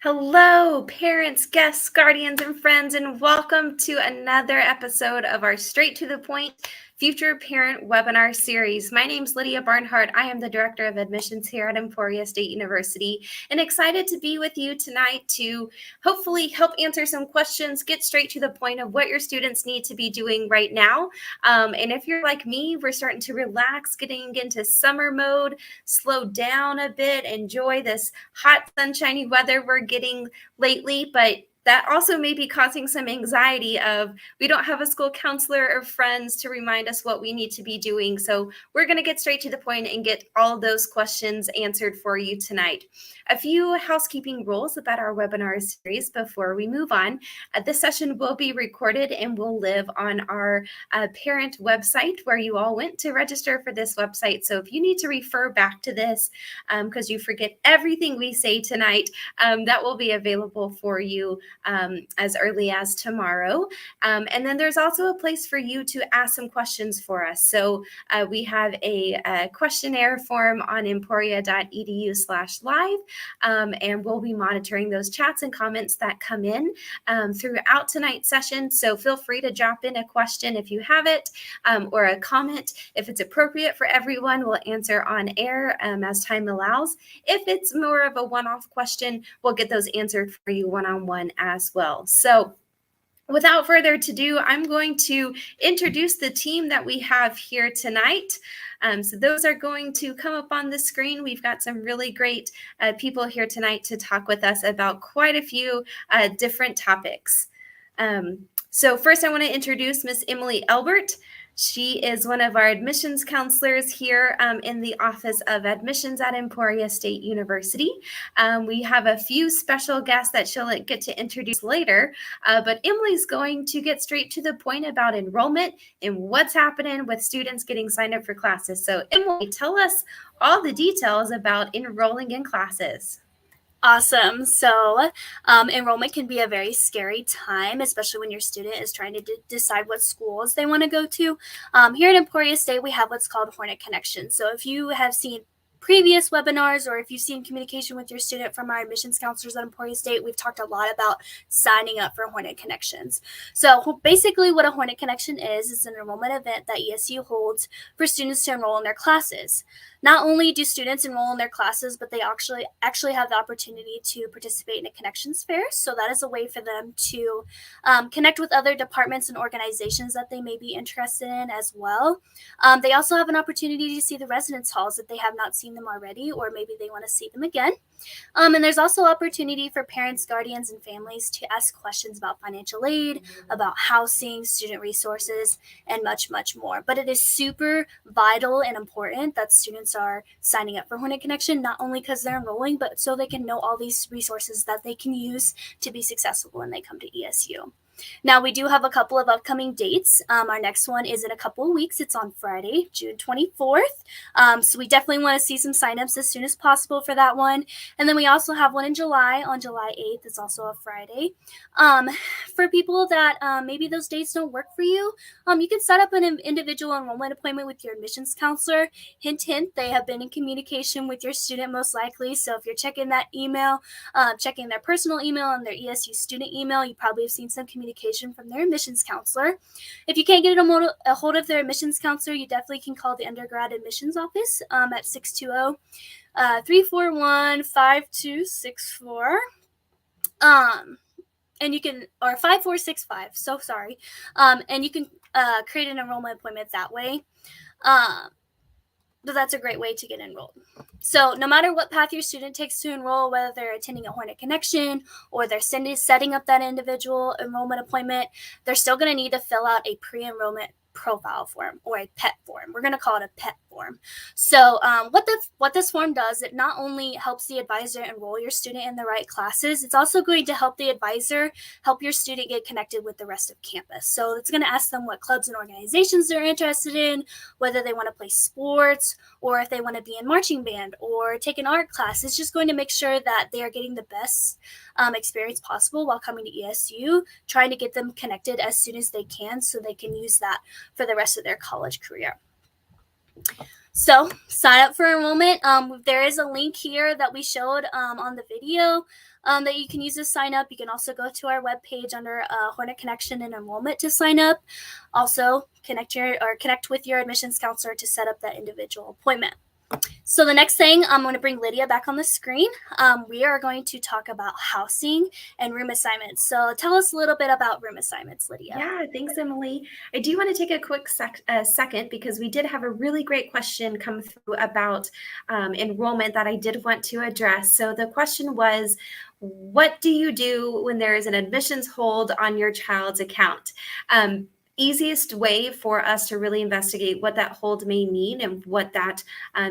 Hello, parents, guests, guardians, and friends, and welcome to another episode of our Straight to the Point Future Parent Webinar Series. My name is Lydia Barnhart. I am the Director of Admissions here at Emporia State University, and excited to be with you tonight to hopefully help answer some questions, get straight to the point of what your students need to be doing right now. And if you're like me, we're starting to relax, getting into summer mode, slow down a bit, enjoy this hot, sunshiny weather we're getting lately, but that also may be causing some anxiety of we don't have a school counselor or friends to remind us what we need to be doing. So we're going to get straight to the point and get all those questions answered for you tonight. A few housekeeping rules about our webinar series before we move on. This session will be recorded and will live on our parent website where you all went to register for this website. So if you need to refer back to this because you forget everything we say tonight, that will be available for you as early as tomorrow. And then there's also a place for you to ask some questions for us. So we have a questionnaire form on emporia.edu/live, and we'll be monitoring those chats and comments that come in throughout tonight's session. So feel free to drop in a question if you have it, or a comment. If it's appropriate for everyone, we'll answer on air as time allows. If it's more of a one-off question, we'll get those answered for you one-on-one as well. So without further ado, I'm going to introduce the team that we have here tonight. So those are going to come up on the screen. We've got some really great people here tonight to talk with us about quite a few different topics. So first I want to introduce Miss Emily Elbert. She is one of our admissions counselors here in the Office of Admissions at Emporia State University. We have a few special guests that she'll get to introduce later, but Emily's going to get straight to the point about enrollment and what's happening with students getting signed up for classes. So Emily, tell us all the details about enrolling in classes. Awesome. So enrollment can be a very scary time, especially when your student is trying to decide what schools they want to go to. Here at Emporia State, we have what's called Hornet Connection. So if you have seen previous webinars or if you've seen communication with your student from our admissions counselors at Emporia State, we've talked a lot about signing up for Hornet Connections. So basically what a Hornet Connection is an enrollment event that ESU holds for students to enroll in their classes. Not only do students enroll in their classes, but they actually have the opportunity to participate in a connections fair. So that is a way for them to connect with other departments and organizations that they may be interested in as well. They also have an opportunity to see the residence halls if they have not seen them already, or maybe they want to see them again. And there's also opportunity for parents, guardians, and families to ask questions about financial aid, about housing, student resources, and much, much more. But it is super vital and important that students are signing up for Hornet Connection, not only because they're enrolling, but so they can know all these resources that they can use to be successful when they come to ESU. Now, we do have a couple of upcoming dates. Our next one is in a couple of weeks. It's on Friday, June 24th. So we definitely want to see some signups as soon as possible for that one. And then we also have one in July, on July 8th. It's also a Friday. For people that maybe those dates don't work for you, you can set up an individual enrollment appointment with your admissions counselor. Hint, hint, they have been in communication with your student most likely. So if you're checking that email, checking their personal email and their ESU student email, you probably have seen some communication from their admissions counselor. If you can't get a hold of their admissions counselor, you definitely can call the undergrad admissions office at 620-341-5264. And you can, or 5465, so sorry. And you can create an enrollment appointment that way. But that's a great way to get enrolled. So no matter what path your student takes to enroll, whether they're attending a Hornet Connection or they're setting up that individual enrollment appointment, they're still going to need to fill out a pre-enrollment profile form, or a PET form. We're going to call it a PET form. So what this form does, it not only helps the advisor enroll your student in the right classes, it's also going to help the advisor help your student get connected with the rest of campus. So it's going to ask them what clubs and organizations they're interested in, whether they want to play sports, or if they want to be in marching band or take an art class. It's just going to make sure that they are getting the best experience possible while coming to ESU, trying to get them connected as soon as they can so they can use that for the rest of their college career. So sign up for enrollment. There is a link here that we showed on the video that you can use to sign up. You can also go to our webpage under Hornet Connection and Enrollment to sign up. Also, connect with your admissions counselor to set up that individual appointment. So the next thing, I'm going to bring Lydia back on the screen. We are going to talk about housing and room assignments. So tell us a little bit about room assignments, Lydia. Yeah, thanks, Emily. I do want to take a quick second because we did have a really great question come through about enrollment that I did want to address. So the question was, what do you do when there is an admissions hold on your child's account? Easiest way for us to really investigate what that hold may mean and what that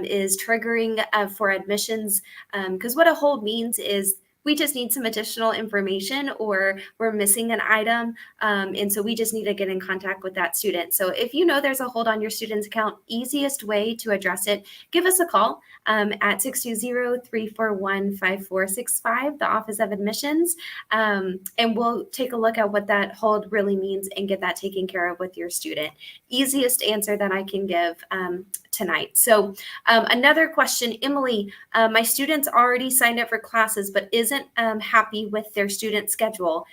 is triggering for admissions, because what a hold means is we just need some additional information or we're missing an item. And so we just need to get in contact with that student. So if you know there's a hold on your student's account, easiest way to address it, give us a call at 620-341-5465, the Office of Admissions. And we'll take a look at what that hold really means and get that taken care of with your student. Easiest answer that I can give tonight. So another question, Emily, my students already signed up for classes, but isn't happy with their student schedule.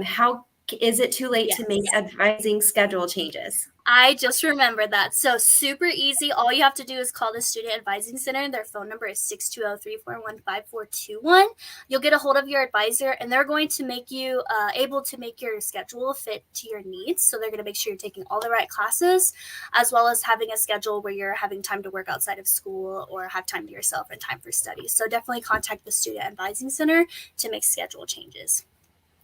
How is it too late to make advising schedule changes? I just remembered that. So super easy. All you have to do is call the Student Advising Center. Their phone number is 620-341-5421. You'll get a hold of your advisor, and they're going to make you able to make your schedule fit to your needs. So they're going to make sure you're taking all the right classes, as well as having a schedule where you're having time to work outside of school or have time to yourself and time for study. So definitely contact the Student Advising Center to make schedule changes.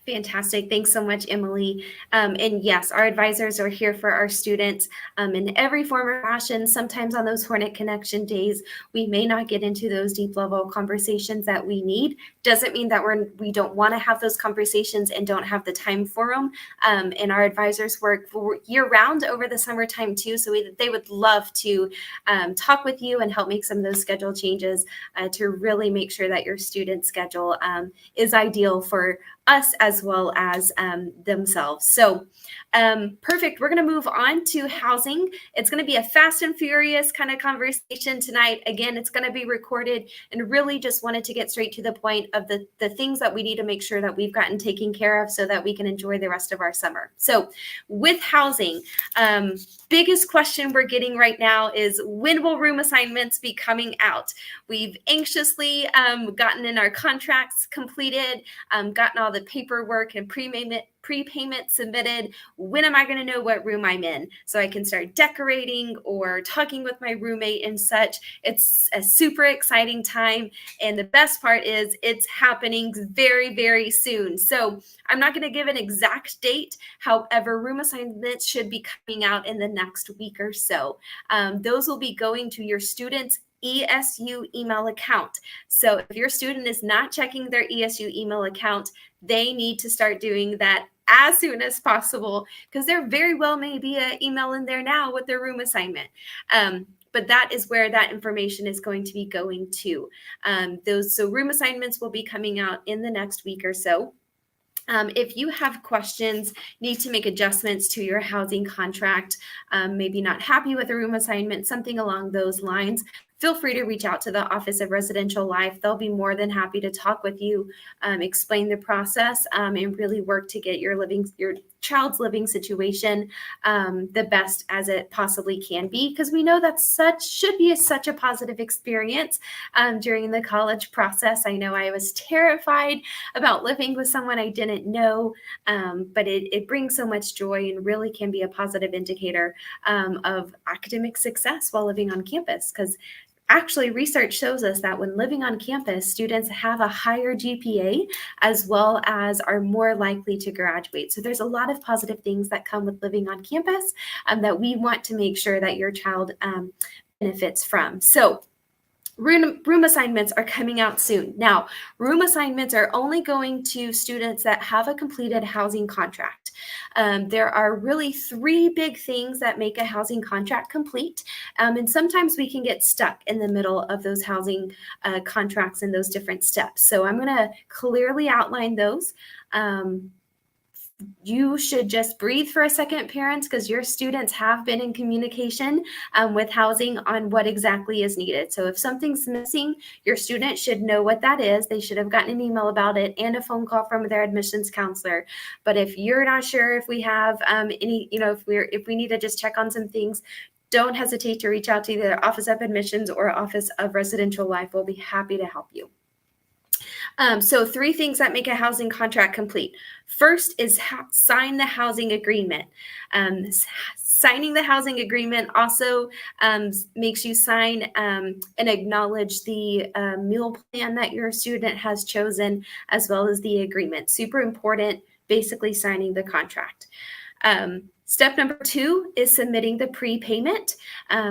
Fantastic. Thanks so much, Emily. And yes, our advisors are here for our students in every form or fashion. Sometimes on those Hornet Connection days, we may not get into those deep level conversations that we need. Doesn't mean that we don't want to have those conversations and don't have the time for them. And our advisors work year round over the summertime too. So they would love to talk with you and help make some of those schedule changes to really make sure that your student schedule is ideal for us as well as themselves. So perfect. We're going to move on to housing. It's going to be a fast and furious kind of conversation tonight. Again, it's going to be recorded, and really just wanted to get straight to the point of the things that we need to make sure that we've gotten taken care of so that we can enjoy the rest of our summer. So with housing, biggest question we're getting right now is, when will room assignments be coming out? We've anxiously gotten in our contracts completed, gotten all the paperwork and prepayment submitted. When am I going to know what room I'm in so I can start decorating or talking with my roommate and such? It's a super exciting time. And the best part is it's happening very, very soon. So I'm not going to give an exact date. However, room assignments should be coming out in the next week or so. Those will be going to your students' ESU email account. So if your student is not checking their ESU email account, they need to start doing that as soon as possible, because there very well may be an email in there now with their room assignment. But that is where that information is going to be going to. So room assignments will be coming out in the next week or so. If you have questions, need to make adjustments to your housing contract, maybe not happy with a room assignment, something along those lines, feel free to reach out to the Office of Residential Life. They'll be more than happy to talk with you, explain the process, and really work to get your child's living situation the best as it possibly can be, because we know that should be such a positive experience during the college process. I know I was terrified about living with someone I didn't know, but it brings so much joy and really can be a positive indicator of academic success while living on campus, because actually, research shows us that when living on campus, students have a higher GPA as well as are more likely to graduate. So there's a lot of positive things that come with living on campus that we want to make sure that your child benefits from. So room assignments are coming out soon. Now, room assignments are only going to students that have a completed housing contract. There are really 3 big things that make a housing contract complete. And sometimes we can get stuck in the middle of those housing contracts and those different steps. So I'm going to clearly outline those. you should just breathe for a second, parents, because your students have been in communication with housing on what exactly is needed. So if something's missing, your student should know what that is. They should have gotten an email about it and a phone call from their admissions counselor. But if you're not sure if we have any, if we need to just check on some things, don't hesitate to reach out to either Office of Admissions or Office of Residential Life. We'll be happy to help you. So 3 things that make a housing contract complete. First is sign the housing agreement. Signing the housing agreement also makes you sign and acknowledge the meal plan that your student has chosen, as well as the agreement. Super important, basically signing the contract. Step number 2 is submitting the prepayment.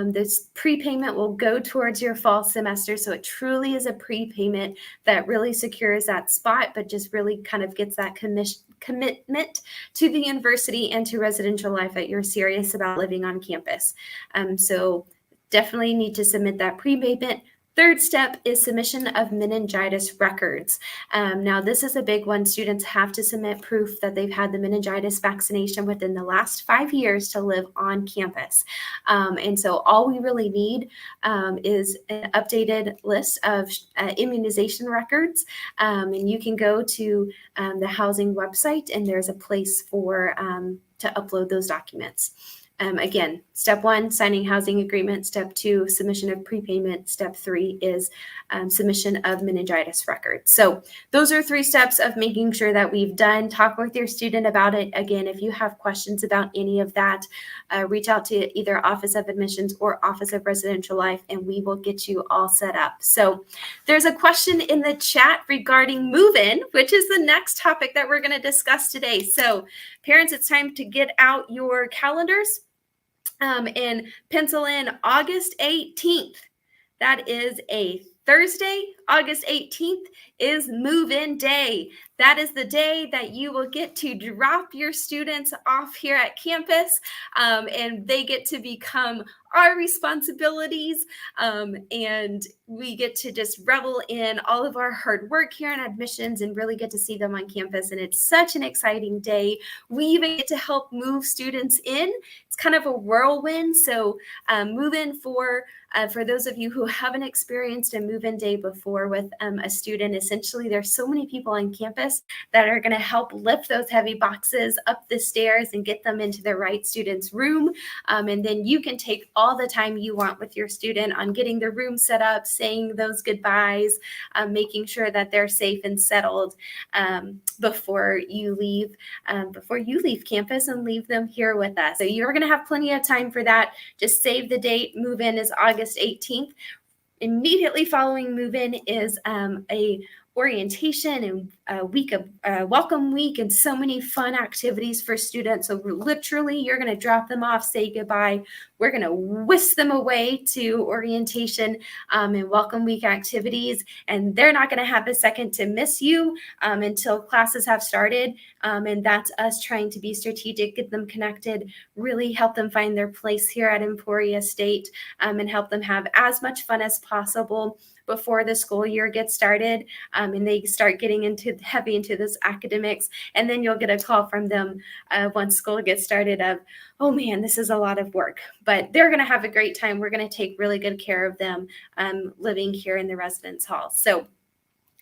This prepayment will go towards your fall semester, so it truly is a prepayment that really secures that spot, but just really kind of gets that commitment to the university and to residential life that you're serious about living on campus. So definitely need to submit that prepayment. Third step is submission of meningitis records. Now, this is a big one. Students have to submit proof that they've had the meningitis vaccination within the last 5 years to live on campus. And so all we really need is an updated list of immunization records. And you can go to the housing website, and there's a place for to upload those documents. Again, step 1, signing housing agreement. Step 2, submission of prepayment. Step 3 is submission of meningitis records. So those are 3 steps of making sure that we've done. Talk with your student about it. Again, if you have questions about any of that, reach out to either Office of Admissions or Office of Residential Life, and we will get you all set up. So there's a question in the chat regarding move-in, which is the next topic that we're going to discuss today. So parents, it's time to get out your calendars and pencil in August 18th. That is a Thursday. August 18th is move-in day. That is the day that you will get to drop your students off here at campus, and they get to become our responsibilities, and we get to just revel in all of our hard work here in admissions and really get to see them on campus. And it's such an exciting day. We even get to help move students in. It's kind of a whirlwind. So move in for those of you who haven't experienced a move-in day before with a student. Essentially, there's so many people on campus that are going to help lift those heavy boxes up the stairs and get them into the right student's room. And then you can take all the time you want with your student on getting the room set up, saying those goodbyes, making sure that they're safe and settled before you leave campus and leave them here with us. So you're going to have plenty of time for that. Just save the date. Move-in is August 18th. Immediately following move-in is a orientation and a week of welcome week and so many fun activities for students. So literally you're going to drop them off, say goodbye. We're going to whisk them away to orientation and welcome week activities. And they're not going to have a second to miss you until classes have started. And that's us trying to be strategic, get them connected, really help them find their place here at Emporia State, and help them have as much fun as possible before the school year gets started, and they start getting heavy into those academics. And then you'll get a call from them once school gets started of, oh man, this is a lot of work, but they're going to have a great time. We're going to take really good care of them living here in the residence hall. So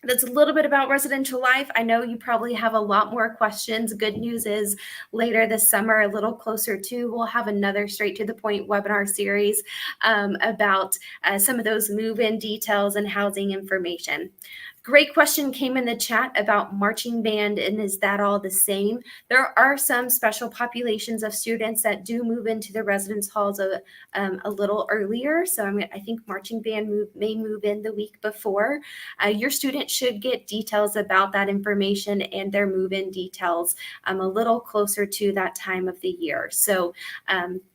that's a little bit about residential life. I know you probably have a lot more questions. Good news is later this summer, a little closer to, we'll have another straight to the point webinar series about some of those move-in details and housing information. Great question came in the chat about marching band, and is that all the same? There are some special populations of students that do move into the residence halls a little earlier. So I think marching band may move in the week before. Your student should get details about that information and their move-in details a little closer to that time of the year. So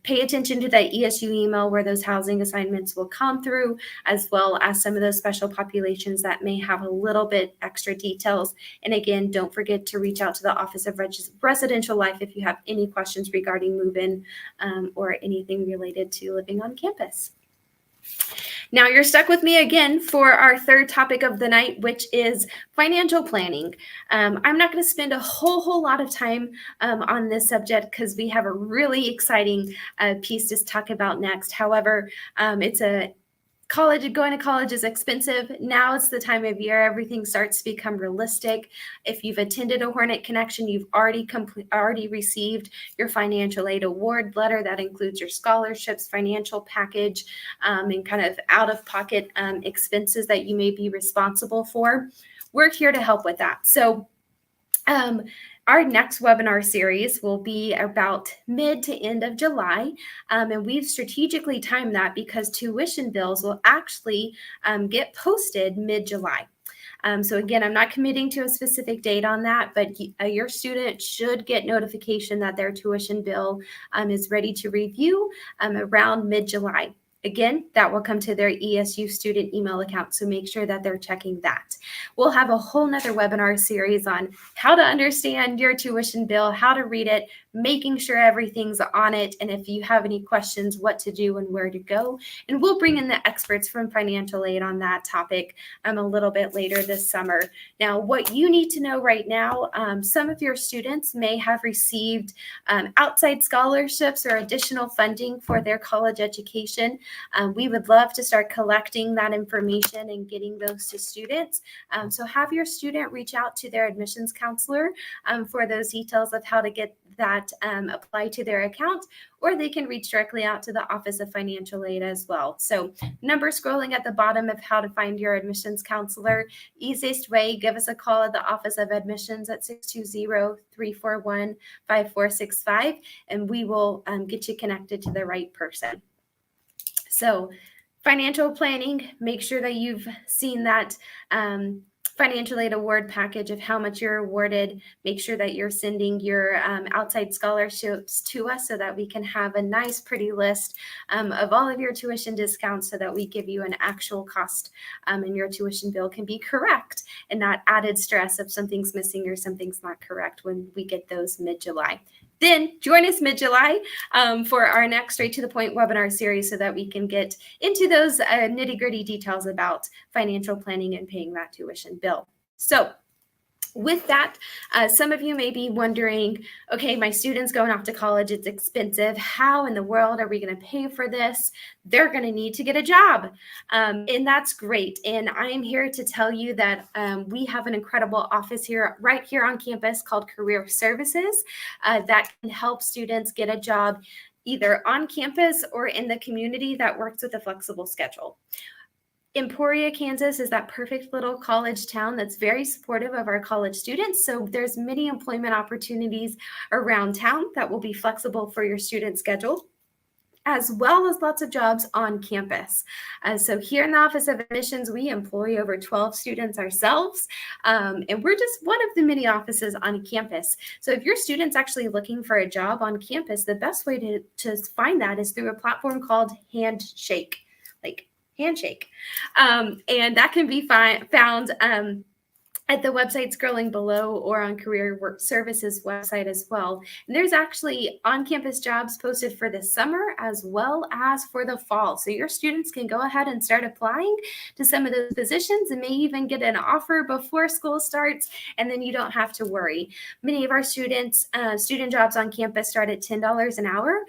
pay attention to that ESU email where those housing assignments will come through, as well as some of those special populations that may have a little bit extra details. And again, don't forget to reach out to the Office of Residential Life if you have any questions regarding move-in or anything related to living on campus. Now you're stuck with me again for our third topic of the night, which is financial planning. I'm not going to spend a whole lot of time on this subject because we have a really exciting piece to talk about next. However, it's a going to college is expensive. Now it's the time of year everything starts to become realistic. If you've attended a Hornet Connection, you've already received your financial aid award letter. That includes your scholarships, financial package, and kind of out-of-pocket expenses that you may be responsible for. We're here to help with that. So our next webinar series will be about mid to end of July, and we've strategically timed that because tuition bills will actually get posted mid-July. So again, I'm not committing to a specific date on that, but your student should get notification that their tuition bill is ready to review around mid-July. Again, that will come to their ESU student email account, so make sure that they're checking that. We'll have a whole nother webinar series on how to understand your tuition bill, how to read it, making sure everything's on it, and if you have any questions, what to do and where to go. And we'll bring in the experts from financial aid on that topic a little bit later this summer. Now, what you need to know right now, some of your students may have received outside scholarships or additional funding for their college education. We would love to start collecting that information and getting those to students. So have your student reach out to their admissions counselor for those details of how to get that applied to their account, or they can reach directly out to the Office of Financial Aid as well. So number scrolling at the bottom of how to find your admissions counselor. Easiest way, give us a call at the Office of Admissions at 620-341-5465, and we will get you connected to the right person. So financial planning, make sure that you've seen that financial aid award package of how much you're awarded. Make sure that you're sending your outside scholarships to us so that we can have a nice, pretty list of all of your tuition discounts so that we give you an actual cost and your tuition bill can be correct and not added stress if something's missing or something's not correct when we get those mid-July. Then join us mid-July for our next Straight to the Point webinar series so that we can get into those nitty-gritty details about financial planning and paying that tuition bill. So with that, some of you may be wondering, okay, my student's going off to college, it's expensive. How in the world are we going to pay for this? They're going to need to get a job. And that's great. And I am here to tell you that we have an incredible office here, right here on campus called Career Services that can help students get a job either on campus or in the community that works with a flexible schedule. Emporia, Kansas is that perfect little college town that's very supportive of our college students. So there's many employment opportunities around town that will be flexible for your student schedule, as well as lots of jobs on campus. So here in the Office of Admissions, we employ over 12 students ourselves, and we're just one of the many offices on campus. So if your student's actually looking for a job on campus, the best way to find that is through a platform called Handshake, and that can be found at the website scrolling below or on Career Work Services website as well. And there's actually on-campus jobs posted for the summer as well as for the fall. So your students can go ahead and start applying to some of those positions and may even get an offer before school starts, and then you don't have to worry. Many of our students, student jobs on campus start at $10 an hour,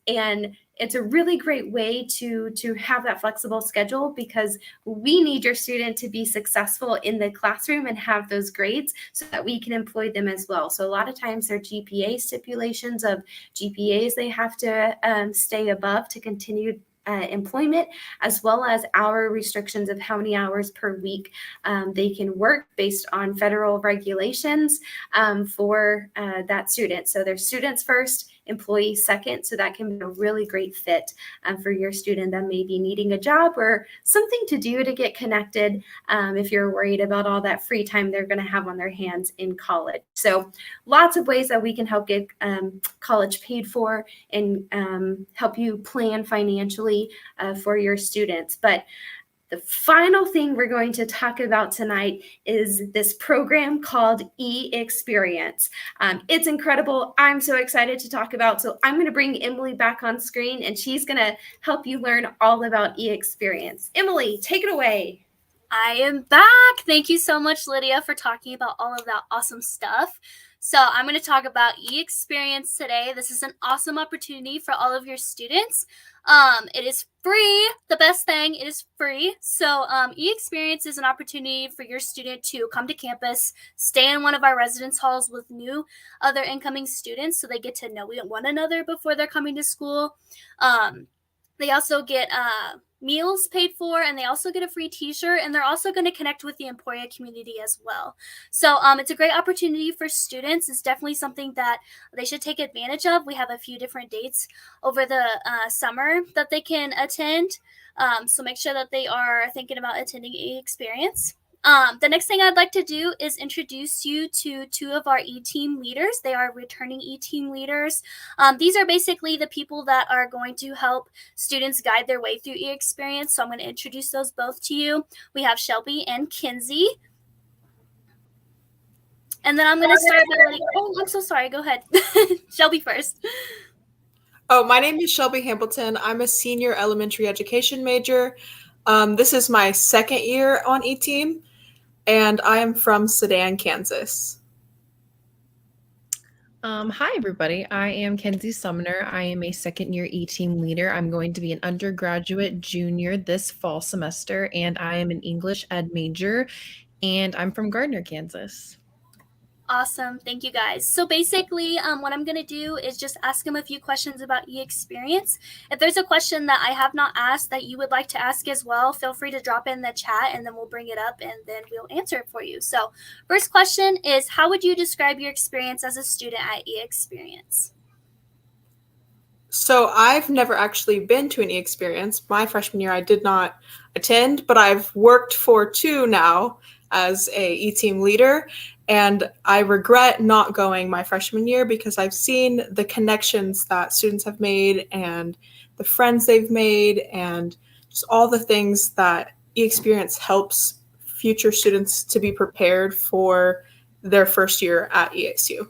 and it's a really great way to have that flexible schedule because we need your student to be successful in the classroom and have those grades so that we can employ them as well. So a lot of times there are GPA stipulations of GPAs they have to stay above to continue employment, as well as hour restrictions of how many hours per week they can work based on federal regulations for that student. So there's students first, employees second. So that can be a really great fit for your student that may be needing a job or something to do to get connected if you're worried about all that free time they're going to have on their hands in college. So lots of ways that we can help get college paid for and help you plan financially for your students. But The final thing we're going to talk about tonight is this program called eXperience. It's incredible. I'm so excited to talk about. So I'm going to bring Emily back on screen, and she's going to help you learn all about eXperience. Emily, take it away. I am back. Thank you so much, Lydia, for talking about all of that awesome stuff. So I'm going to talk about eXperience today. This is an awesome opportunity for all of your students. It is free. The best thing, it is free. So eXperience is an opportunity for your student to come to campus, stay in one of our residence halls with new other incoming students so they get to know one another before they're coming to school. They also get meals paid for, and they also get a free t-shirt, and they're also going to connect with the Emporia community as well. So it's a great opportunity for students. It's definitely something that they should take advantage of. We have a few different dates over the summer that they can attend. So make sure that they are thinking about attending eXperience. The next thing I'd like to do is introduce you to two of our e-team leaders. They are returning e-team leaders. These are basically the people that are going to help students guide their way through eXperience. So I'm going to introduce those both to you. We have Shelby and Kinsey. And then I'm going to start by oh, I'm so sorry. Go ahead. Shelby first. Oh, my name is Shelby Hamilton. I'm a senior elementary education major. This is my second year on e-team, and I am from Sedan, Kansas. Hi, everybody. I am Kenzie Sumner. I am a second-year e-team leader. I'm going to be an undergraduate junior this fall semester, and I am an English ed major, and I'm from Gardner, Kansas. Awesome. Thank you, guys. So basically, what I'm going to do is just ask them a few questions about eXperience. If there's a question that I have not asked that you would like to ask as well, feel free to drop it in the chat, and then we'll bring it up, and then we'll answer it for you. So first question is, how would you describe your experience as a student at eXperience? So I've never actually been to an eXperience. My freshman year, I did not attend, but I've worked for 2 now as a e-team leader. And I regret not going my freshman year because I've seen the connections that students have made and the friends they've made and just all the things that eXperience helps future students to be prepared for their first year at ESU.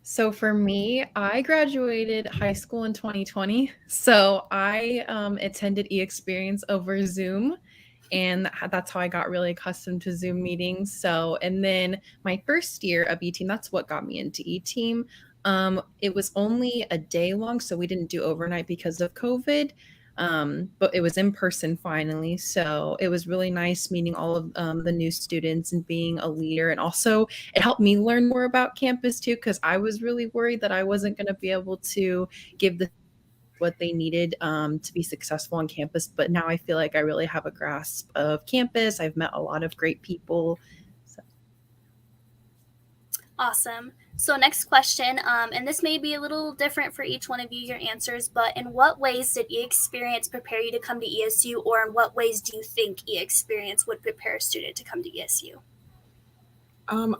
So for me, I graduated high school in 2020. So I attended eXperience over Zoom. And that's how I got really accustomed to Zoom meetings. So, and then my first year of e-team, that's what got me into e-team. It was only a day long, so we didn't do overnight because of COVID. But it was in person finally. So it was really nice meeting all of the new students and being a leader. And also it helped me learn more about campus too, because I was really worried that I wasn't going to be able to give what they needed to be successful on campus. But now I feel like I really have a grasp of campus. I've met a lot of great people. So. Awesome. So next question, and this may be a little different for each one of you, your answers, but in what ways did eXperience prepare you to come to ESU, or in what ways do you think eXperience would prepare a student to come to ESU?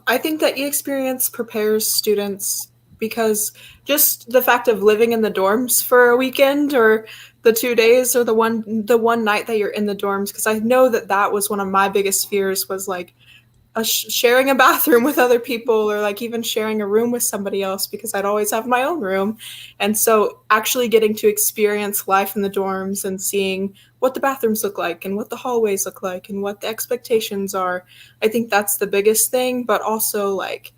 I think that eXperience prepares students because just the fact of living in the dorms for a weekend or the 2 days or the one night that you're in the dorms, because I know that was one of my biggest fears was like sharing a bathroom with other people or like even sharing a room with somebody else because I'd always have my own room. And so actually getting to experience life in the dorms and seeing what the bathrooms look like and what the hallways look like and what the expectations are, I think that's the biggest thing. But also like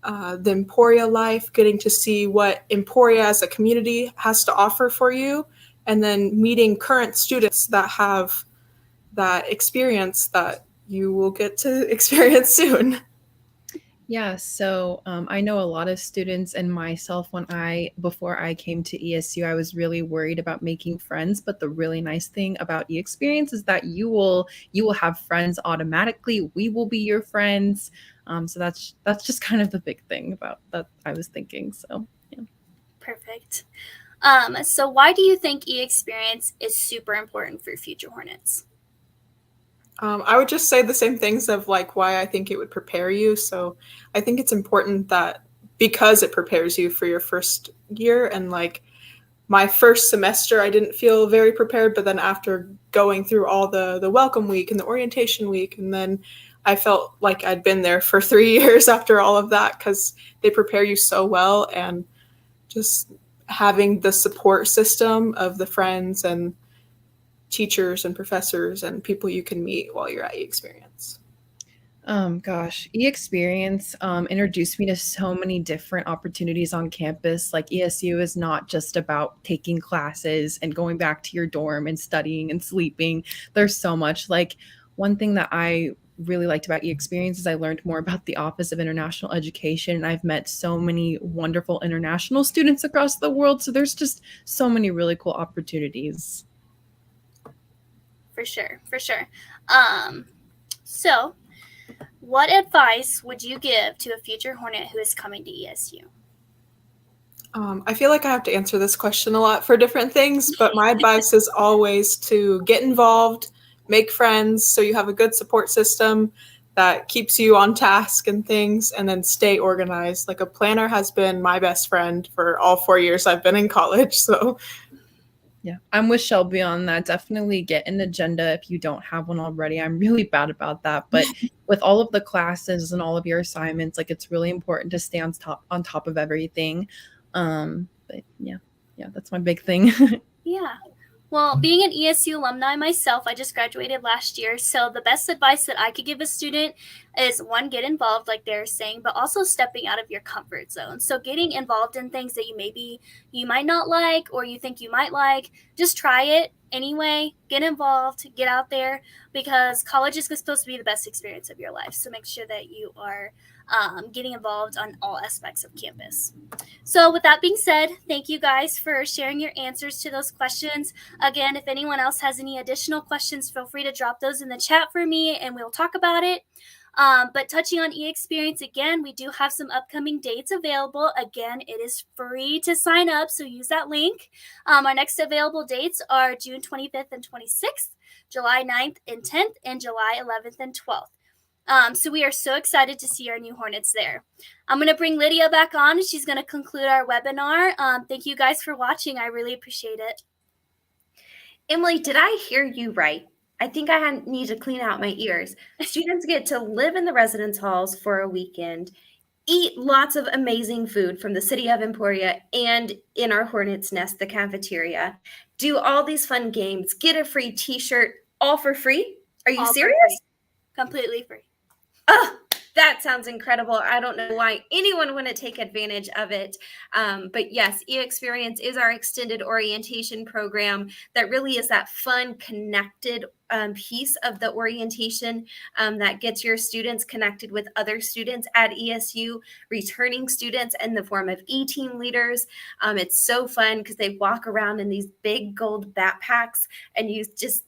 the Emporia life, getting to see what Emporia as a community has to offer for you, and then meeting current students that have that experience that you will get to experience soon. Yeah, so I know a lot of students and myself before I came to ESU, I was really worried about making friends. But the really nice thing about eXperience is that you will have friends automatically. We will be your friends. So that's just kind of the big thing about that I was thinking. So yeah. Perfect. So why do you think eXperience is super important for Future Hornets? I would just say the same things of like why I think it would prepare you. So I think it's important that because it prepares you for your first year, and like my first semester, I didn't feel very prepared, but then after going through all the welcome week and the orientation week, and then I felt like I'd been there for 3 years after all of that, because they prepare you so well, and just having the support system of the friends and teachers and professors and people you can meet while you're at e-experience. Gosh, e-experience introduced me to so many different opportunities on campus. Like ESU is not just about taking classes and going back to your dorm and studying and sleeping. There's so much. Like, one thing that I really liked about e-experience is I learned more about the Office of International Education, and I've met so many wonderful international students across the world. So there's just so many really cool opportunities. For sure. So what advice would you give to a future Hornet who is coming to ESU? I feel like I have to answer this question a lot for different things, but my advice is always to get involved, make friends, so you have a good support system that keeps you on task and things, and then stay organized. Like, a planner has been my best friend for all 4 years I've been in college, so. Yeah, I'm with Shelby on that. Definitely get an agenda if you don't have one already. I'm really bad about that, but with all of the classes and all of your assignments, like, it's really important to stay on top of everything. But yeah, that's my big thing. Yeah. Well, being an ESU alumni myself, I just graduated last year. So the best advice that I could give a student is, one, get involved, like they're saying, but also stepping out of your comfort zone. So getting involved in things that you might not like, or you think you might like, just try it anyway. Get involved, get out there, because college is supposed to be the best experience of your life. So make sure that you are getting involved on all aspects of campus. So with that being said, thank you guys for sharing your answers to those questions. Again, if anyone else has any additional questions, feel free to drop those in the chat for me and we'll talk about it. But touching on e-experience again, we do have some upcoming dates available. Again, it is free to sign up, so use that link. Our next available dates are June 25th and 26th, July 9th and 10th, and July 11th and 12th. So we are so excited to see our new Hornets there. I'm going to bring Lydia back on, and she's going to conclude our webinar. Thank you guys for watching. I really appreciate it. Emily, did I hear you right? I think I need to clean out my ears. Students get to live in the residence halls for a weekend, eat lots of amazing food from the city of Emporia and in our Hornets Nest, the cafeteria, do all these fun games, get a free t-shirt, all for free? Are you All for serious? free. Completely free. Oh, that sounds incredible. I don't know why anyone wouldn't take advantage of it. But yes, e-experience is our extended orientation program that really is that fun, connected piece of the orientation that gets your students connected with other students at ESU, returning students in the form of e-team leaders. It's so fun because they walk around in these big gold backpacks and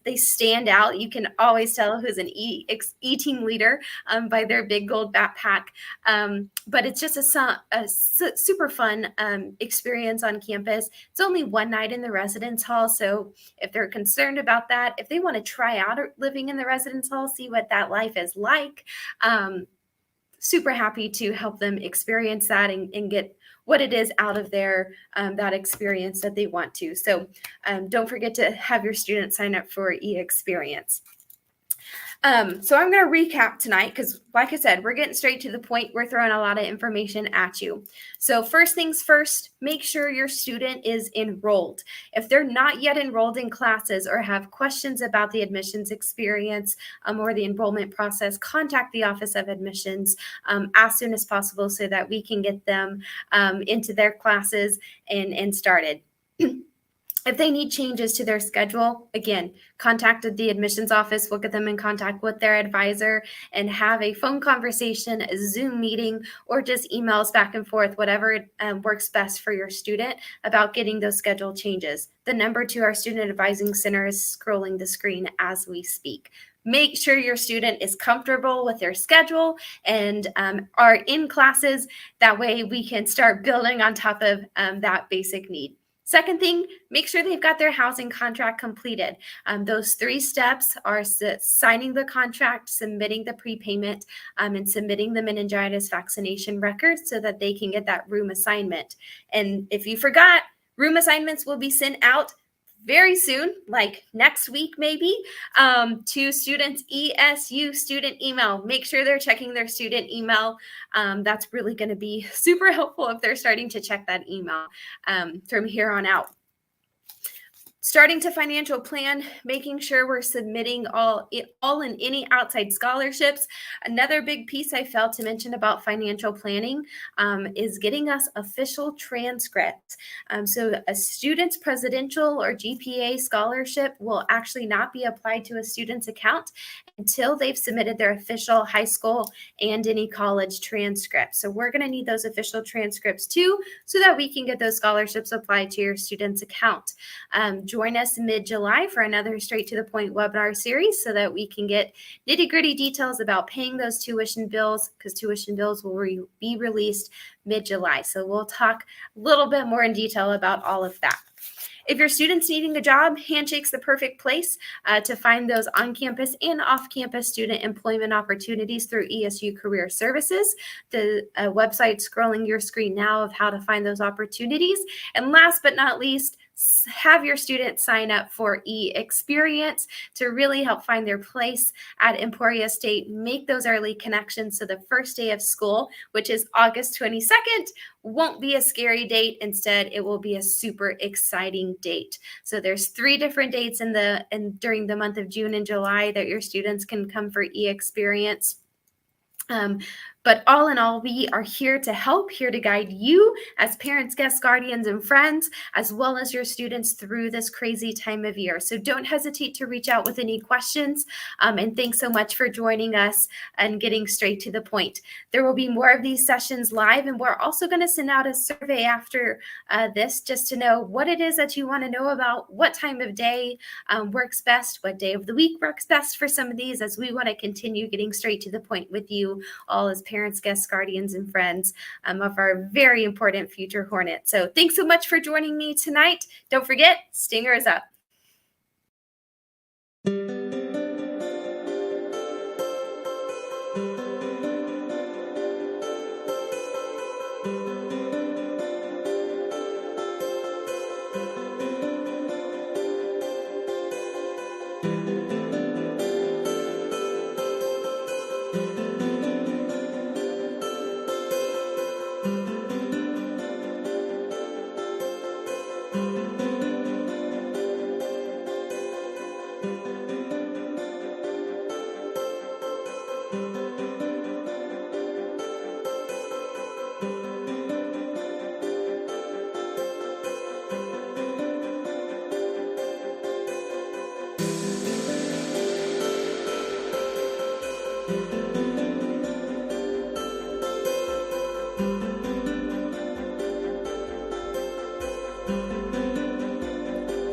they stand out. You can always tell who's an e-team leader by their big gold backpack. But it's just a super fun experience on campus. It's only one night in the residence hall. So if they're concerned about that, if they want to try out living in the residence hall, see what that life is like, super happy to help them experience that and get what it is out of their that experience that they want to. So don't forget to have your students sign up for e-experience. So I'm going to recap tonight because, like I said, we're getting straight to the point. We're throwing a lot of information at you. So first things first, make sure your student is enrolled. If they're not yet enrolled in classes or have questions about the admissions experience or the enrollment process, contact the Office of Admissions as soon as possible so that we can get them into their classes and started. If they need changes to their schedule, again, contact the admissions office. We'll get them in contact with their advisor and have a phone conversation, a Zoom meeting, or just emails back and forth, whatever works best for your student about getting those schedule changes. The number to our Student Advising Center is scrolling the screen as we speak. Make sure your student is comfortable with their schedule and are in classes. That way we can start building on top of that basic need. Second thing, make sure they've got their housing contract completed. Those 3 steps are signing the contract, submitting the prepayment, and submitting the meningitis vaccination record so that they can get that room assignment. And if you forgot, Room assignments will be sent out very soon, like next week maybe, to students' ESU student email. Make sure they're checking their student email. That's really going to be super helpful if they're starting to check that email from here on out. Starting to financial plan, making sure we're submitting all and any outside scholarships. Another big piece I failed to mention about financial planning is getting us official transcripts. So a student's presidential or GPA scholarship will actually not be applied to a student's account until they've submitted their official high school and any college transcripts. So we're going to need those official transcripts too, so that we can get those scholarships applied to your student's account. Join us mid-July for another Straight to the Point webinar series so that we can get nitty-gritty details about paying those tuition bills, because tuition bills will be released mid-July. So we'll talk a little bit more in detail about all of that. If your student's needing a job, Handshake's the perfect place to find those on-campus and off-campus student employment opportunities through ESU Career Services. The website scrolling your screen now of how to find those opportunities. And last but not least, have your students sign up for e-experience to really help find their place at Emporia State, make those early connections so the first day of school, which is August 22nd, won't be a scary date. Instead, it will be a super exciting date. So there's 3 different dates during the month of June and July that your students can come for e-experience. But all in all, we are here to help, here to guide you as parents, guests, guardians, and friends, as well as your students through this crazy time of year. So don't hesitate to reach out with any questions. And thanks so much for joining us and getting straight to the point. There will be more of these sessions live, and we're also going to send out a survey after this just to know what it is that you want to know about, what time of day works best, what day of the week works best for some of these, as we want to continue getting straight to the point with you all as parents, guests, guardians, and friends of our very important future Hornet. So thanks so much for joining me tonight. Don't forget, Stinger is up.